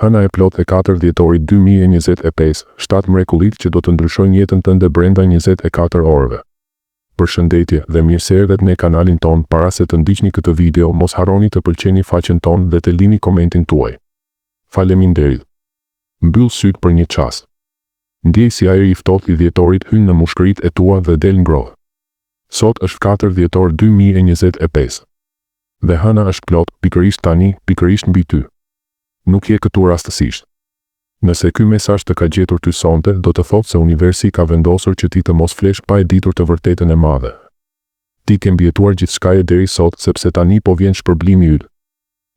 Hëna e plot e 4 dhjetorit 2025, 7 mrekullit që do të ndryshojnë jetën tënde brenda 24 orëve. Përshëndetje dhe mirëseardhjet në kanalin ton. Para se të ndiqni këtë video, mos harroni të pëlqeni faqen ton dhe të lini komentin tuaj. Faleminderit. Mbyll syt për një çast. Ndjej si ajri i ftohtë i dhjetorit hyn në mushkëritë e tua dhe del ngrohtë. Sot është 4 dhjetor 2025. Dhe hëna është plot, pikërisht tani, pikërisht mbi ty. Nuk je këtu rastësisht. Nëse ky mesazh të ka gjetur ty sonte, do të thotë se universi ka vendosur që ti të mos flesh pa e ditur të vërtetën e madhe. Ti ke mbjetuar gjithçkaje deri sot, sepse tani po vjen shpërblimi yt.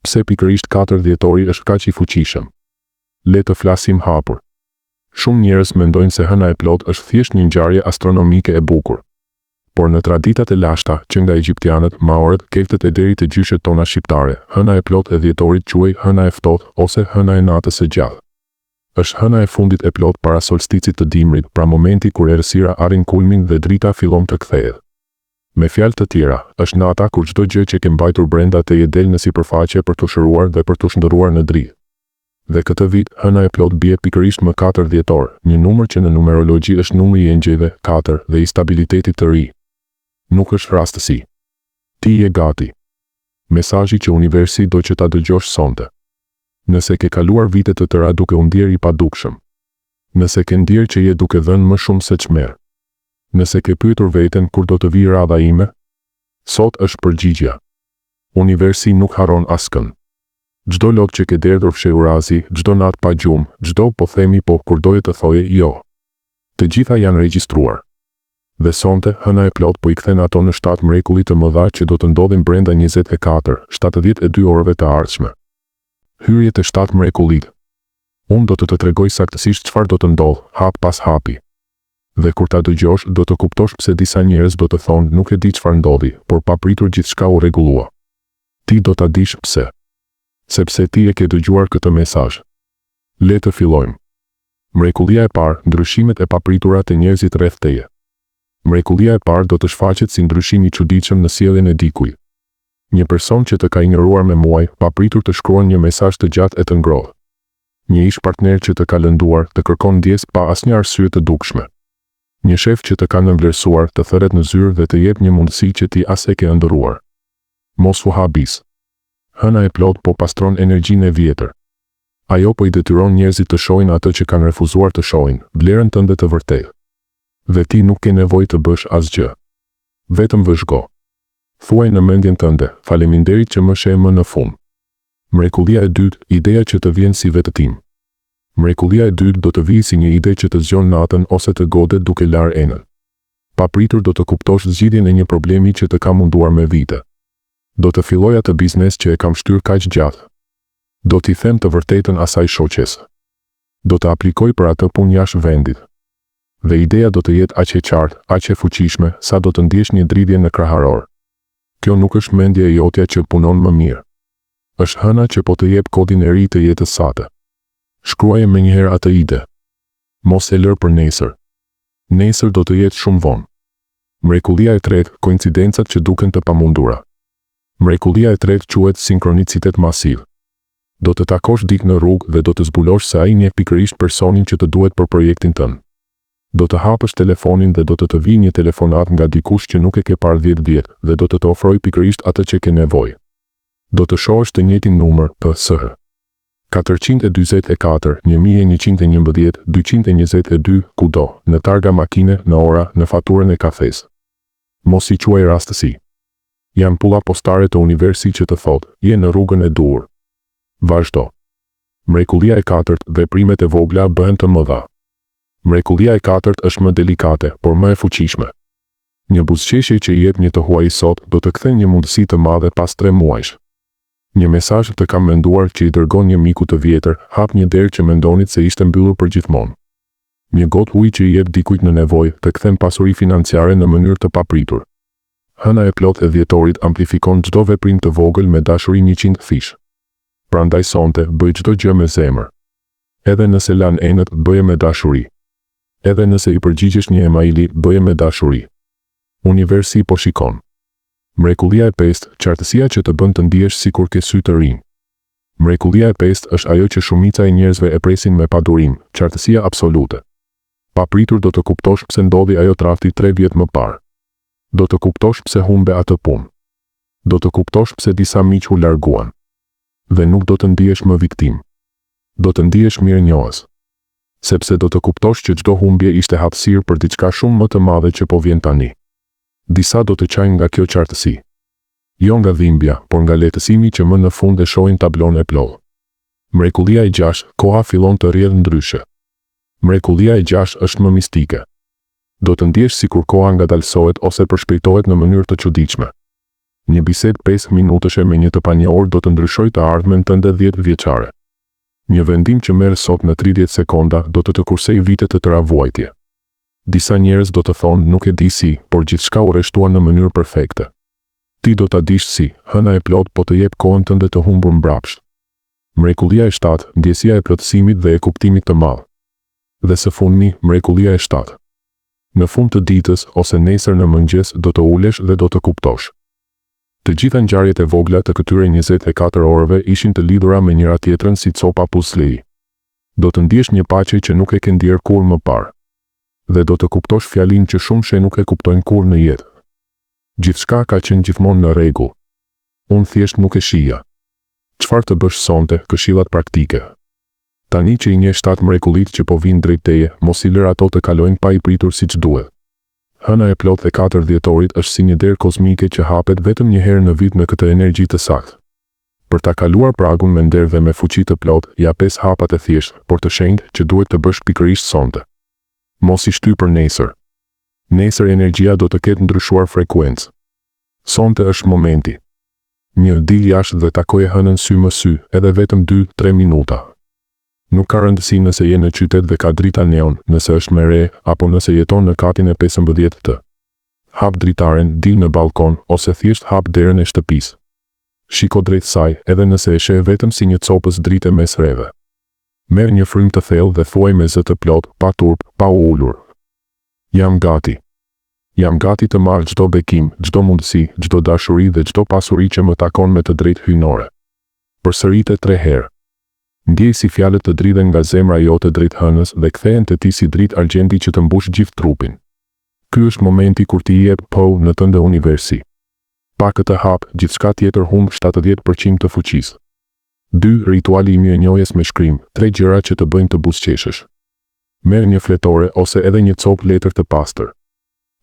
Pse pikërisht 4 dhjetori është kaq i fuqishëm? Le të flasim hapur. Shumë njerëz mendojnë se hëna e plot është thjesht një ngjarje astronomike e bukur. Por në traditat e lashta, që nga egjiptianët, maorët, keltët e deri te gjyshet tona shqiptare, hëna e plot e dhjetorit quhej hëna e ftohtë ose hëna e natës së gjallë. Është hëna e fundit e plot para solsticit të dimrit, pra momenti kur errësira arrin kulmin dhe drita fillon të kthehet. Me fjalë të tjera, është nata kur çdo gjë që ke mbajtur brenda teje del në sipërfaqe për të shëruar dhe për të shndërruar në dritë. Dhe këtë vit, hëna e plot bie pikërisht më 4 dhjetor, një numër që në numerologji është numri i engjëjve, 4, dhe i stabilitetit të ri. Nuk është rastësi. Ti je gati. Mesazhi që universi do që ta dëgjosh sonte. Nëse ke kaluar vite të tëra duke u ndier i padukshëm. Nëse ke ndier që je duke dhënë më shumë se çmerr. Nëse ke pyetur veten kur do të vijë radha ime, sot është përgjigjja. Universi nuk harron askën. Çdo lot që ke derdhur fshehurazi, çdo natë pa gjumë, çdo po themi po kur doje të thoje jo. Të gjitha janë regjistruar. Dhe sonte, hëna e plot po i kthen ato në 7 mrekulli të mëdha që do të ndodhin brenda 24-72 orëve të ardhshme. Hyrje të 7 mrekullit. Unë do të tregoj saktësisht çfarë do të ndodh, hap pas hapi. Dhe kur ta dëgjosh, do të kuptosh pse disa njerëz do të thonë nuk e di çfarë ndodhi, por papritur gjithçka u rregullua. Ti do ta dish pse. Sepse ti e ke dëgjuar këtë mesazh. Le të fillojmë. Mrekullia e parë, ndryshimet e papritura të njerëzit rreth teje. Mrekullia e parë do të shfaqet si ndryshim i çuditshëm në sjelljen e dikujt. Një person që të ka injoruar me muaj, papritur të shkruan një mesazh të gjatë e të ngrohtë. Një ish partner që të ka lënduar, të kërkon ndjes pa asnjë arsye të dukshme. Një shef që të ka nënvlerësuar, të thërret në zyrë dhe të jep një mundësi që ti as e ke ëndërruar. Mos u habis. Hëna e plot po pastron energjinë e vjetër. Ajo po i detyron njerëzit të shohin atë që kanë refuzuar të shohin, vlerën tënde të vërtetë. Dhe ti nuk ke nevojë të bësh asgjë. Vetëm vëzhgo. Thuaj në mendjen tënde, faleminderit që më sheh më në fund. Mrekullia e dytë, ideja që të vjen si vetëtim. Mrekullia e dytë do të vijë si një ide që të zgjon natën ose të godet duke larë enën. Papritur do të kuptosh zgjidhjen e një problemi që të ka munduar me vite. Do të filloj atë biznes që e kam shtyr kaq gjatë. Do t'i them të vërtetën asaj shoqes. Do të aplikoj për atë punë jashtë vendit. Dhe ideja do të jetë aq e qartë, aq e fuqishme, sa do të ndjesh një dridhje në kraharor. Kjo nuk është mendja e jotja që punon më mirë. Është hëna që po të jep kodin e ri të jetës sate. Shkruaje menjëherë atë ide. Mos e lër për nesër. Nesër do të jetë shumë vonë. Mrekullia e tretë, koincidencat që duken të pamundura. Mrekullia e tretë quhet sinkronicitet masiv. Do të takosh dikë në rrugë dhe do të zbulosh se ai njeh pikërisht personin që të duhet për projektin tënd. Do të hapësh telefonin dhe do të vijë një telefonat nga dikush që nuk e ke parë 10 vjet dhe do të ofrojë pikërisht atë që ke nevojë. Do të shohësh të njëjtin numër PS 444 1111 222 kudo, në targa makine, në ora, në faturën e kafes. Mos i quaj rastësi. Janë pulla postare të universi që të thotë, je në rrugën e duhur. Vazhdo. Mrekullia e katërt, veprimet e vogla bëhen të mëdha. Mrekullia e katërt është më delikate, por më e fuqishme. Një buzëqeshje që i jep një të huaj sot do të kthen një mundësi të madhe pas 3 muajsh. Një mesazh të kam menduar që i dërgon një miku të vjetër, hap një derë që mendonit se ishte mbyllur për gjithmonë. Një gotë ujë që i jep dikujt në nevojë, të kthen pasuri financiare në mënyrë të papritur. Hëna e plot e dhjetorit amplifikon çdo veprim të vogël me dashuri 100 fish. Prandaj sonte, bëj çdo gjë me zemër. Edhe nëse lan enët, bëje me dashuri. Edhe nëse i përgjigjesh një emaili, bëje me dashuri. Universi po shikon. Mrekullia e pestë, qartësia që të bën të ndihesh sikur ke sy të rinj. Mrekullia e pestë është ajo që shumica e njerëzve e presin me padurim, qartësia absolute. Pa pritur do të kuptosh pse ndodhi ajo tradhti 3 vjet më parë. Do të kuptosh pse humbe atë punë. Do të kuptosh pse disa miq u larguan. Dhe nuk do të ndihesh më viktim. Do të ndihesh mirënjohës. Sepse do të kuptosh që çdo humbje ishte hapësirë për diçka shumë më të madhe që po vjen tani. Disa do të qajnë nga kjo qartësi. Jo nga dhimbja, por nga lehtësimi që më në fund e shohin tablon e plotë. Mrekullia e 6, koha fillon të rrjedhë ndryshe. Mrekullia e 6 është më mistike. Do të ndjesh sikur koha ngadalësohet ose përshpejtohet në mënyrë të çuditshme. Një bisedë 5 minutëshe me një të panjohur do të ndryshojë të ardhmen tënde 10 vjeçare. Një vendim që merr sot në 30 sekonda do të të kursej vite të tëra vuajtje. Disa njerëz do të thonë nuk e di si, por gjithçka u rreshtua në mënyrë perfekte. Ti do ta dish si, hëna e plot po të jep kohën tënde të humbur mbrapsht. Mrekullia e 7, ndjesia e plotësimit dhe e kuptimit të madh. Dhe së fundmi, mrekullia e 7. Në fund të ditës ose nesër në mëngjes do të ulesh dhe do të kuptosh. Të gjitha ngjarjet e vogla të këtyre 24 orëve ishin të lidhura me njëra tjetrën si copa puzzle-i. Do të ndjesh një paqe që nuk e ke ndjer kurrë më parë. Dhe do të kuptosh fjalinë që shumë she nuk e kuptojnë kurrë në jetë. Gjithçka ka qenë gjithmonë në rregull. Unë thjesht nuk e shija. Çfarë të bësh sonte, këshillat praktike. Tani që i njeh 7 mrekullit që po vinë drejt teje, mos i lër ato të kalojnë pa i pritur siç duhet. Hëna e plot e 4 dhjetorit është si një derë kozmike që hapet vetëm një herë në vit në këtë energji të saktë. Për ta kaluar pragun me nder dhe me fuqi të plot, ja 5 hapat e thjeshtë, por të shenjtë që duhet të bësh pikërisht sonte. Mos i shty për nesër. Nesër energjia do të ketë ndryshuar frekuencë. Sonte është momenti. Një dil jashtë dhe takoje hënën sy më sy, edhe vetëm 2-3 minuta. Nuk ka rëndësi nëse je në qytet dhe ka drita neon, nëse është me re, apo nëse jeton në katin e 15 të. Hap dritaren, dil në balkon, ose thjesht hap derën e shtëpisë. Shiko drejt saj, edhe nëse e sheh vetëm si një copës drite mes rreve. Merr një frym të thellë dhe thuaj me zë të plot, pa turp, pa u ulur. Jam gati. Jam gati të marr çdo bekim, çdo mundësi, çdo dashuri dhe çdo pasuri që më takon me të drejtë hyjnore. Përsërite 3 herë. Ndjej si fjalët të dridhen nga zemra jote drejt hënës dhe kthehen te ti si dritë argjendi që të mbush gjithë trupin. Ky është momenti kur ti jep po në tënde universi. Pa këtë hap, gjithçka tjetër humb 70% të fuqisë. 2. Rituali i mirënjohjes me shkrim, 3 gjëra që të bëjnë të buzëqeshësh. Merr një fletore ose edhe një copë letër të pastër.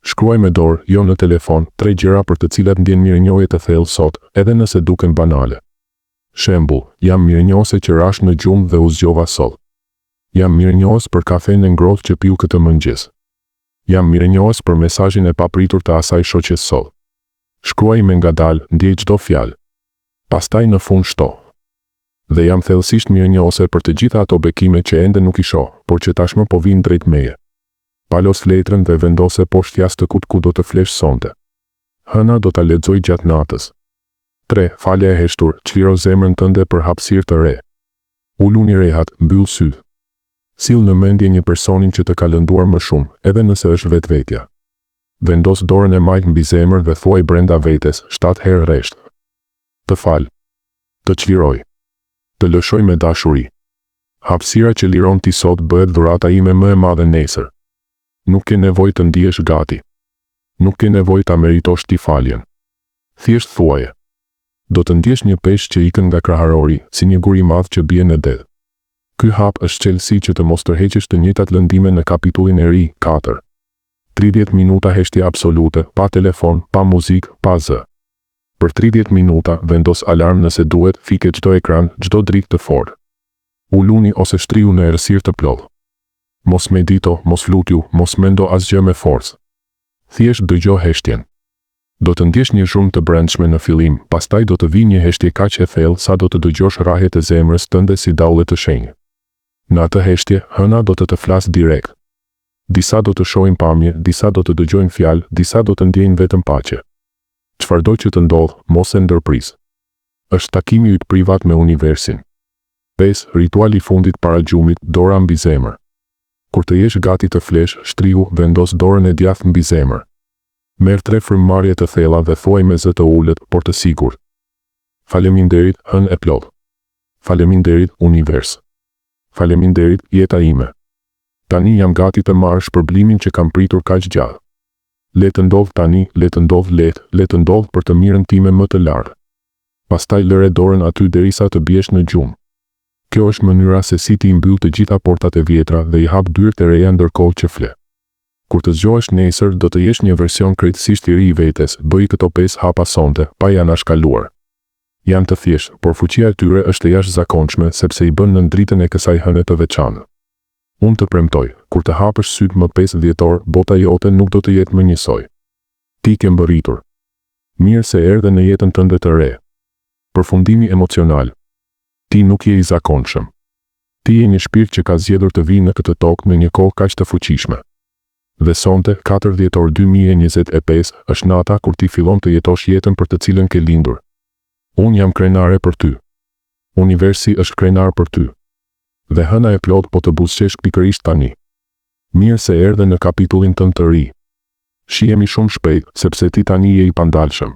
Shkruaj me dorë, jo në telefon, 3 gjëra për të cilat ndjen mirënjohje të thellë sot, edhe nëse duken banale. Shembull, jam mirënjohëse që rash në gjumë dhe u zgjova sot. Jam mirënjohës për kafenë e ngrohtë që piu këtë mëngjes. Jam mirënjohës për mesazhin e papritur të asaj shoqes sot. Shkruaj me ngadalë, ndjej çdo fjalë. Pastaj në fund shto. Dhe jam thellësisht mirënjohëse për të gjitha ato bekime që ende nuk i shoh, por që tashmë po vinë drejt meje. Palos letrën dhe vendose poshtë jashtë ku do të flesh sonte. Hëna do ta lexoj gjatë natës. 3. Falja e heshtur, çliro zemrën tënde për hapësirë të re. Uluni rehat, mbyll syt. Sill në mendje një personin që të ka lënduar më shumë, edhe nëse është vetvetja. Vendos dorën e majtë mbi zemër dhe thuaj brenda vetes 7 herë rresht. Të fal. Të çliroj. Të lëshoj me dashuri. Hapësira që liron ti sot bëhet dhurata ime më e madhe nesër. Nuk ke nevojë të ndihesh gati. Nuk ke nevojë ta meritosh ti faljen. Thjesht thuaje. Do të ndjesh një peshë që ikën nga kraharori, si një gur i madh që bie në det. Ky hap është çelësi që të mos tërheqësh të njëjtat lëndime në kapitullin e ri, 4. 30 minuta heshtje absolute, pa telefon, pa muzikë, pa zë. Për 30 minuta vendos alarm nëse duhet, fike çdo ekran, çdo dritë të fortë. Uluni ose shtriu në errësirë të plotë. Mos medito, mos flutju, mos mendo asgjë me forcë. Thjesht dëgjo heshtjen. Do të ndjesh një zhurmë të brendshme në fillim, pastaj do të vijë një heshtje kaq e thellë sa do të dëgjosh rrahjet e zemrës tënde si daulle të shenjtë. Në atë heshtje, hëna do të flasë direkt. Disa do të shohin pamje, disa do të dëgjojnë fjalë, disa do të ndjejnë vetëm paqe. Çfarëdo që të ndodh, mos e ndërpris. Është takimi yt privat me universin. 5. Rituali i fundit para gjumit, dora mbi zemër. Kur të jesh gati të flesh, shtrihu, vendos dorën e djathtë mbi zemër. Merr 3 frymëmarrje të thella dhe thuaj me zë të ulët, por të sigurt. Faleminderit, hënë e plot. Faleminderit, univers. Faleminderit, jeta ime. Tani jam gati të marrë shpërblimin që kam pritur kaq gjallë. Le të ndodh tani, le të ndodh le të ndodh për të mirën time më të lartë. Pastaj lëre dorën aty derisa të biesh në gjumë. Kjo është mënyra se si ti mbyll të gjitha portat e vjetra dhe i hap dyert e reja ndërkohë që fle. Kur të zgjohesh nesër, do të jesh një version krejtësisht i ri i vetes. Bëj këto 5 hapa sonte, pa janë anashkaluar. Janë të thjeshtë, por fuqia e tyre është e jashtëzakonshme sepse i bën në dritën e kësaj hëne të veçantë. Unë të premtoj, kur të hapësh syt më 5 dhjetor, bota jote nuk do të jetë më njësoj. Ti ke mbërritur. Mirë se erdhe në jetën tënde të re. Përfundimi emocional. Ti nuk je i zakonshëm. Ti je një shpirt që ka zgjedhur të vijë në këtë tokë në një kohë kaq të fuqishme. Dhe sonte, 4 dhjetor 2025, është nata kur ti fillon të jetosh jetën për të cilën ke lindur. Unë jam krenare për ty. Universi është krenar për ty. Dhe hëna e plot po të buzëqesh pikërisht tani. Mirë se erdhe në kapitullin tënd të ri. Shihemi shumë shpejt, sepse ti tani je i pandalshëm.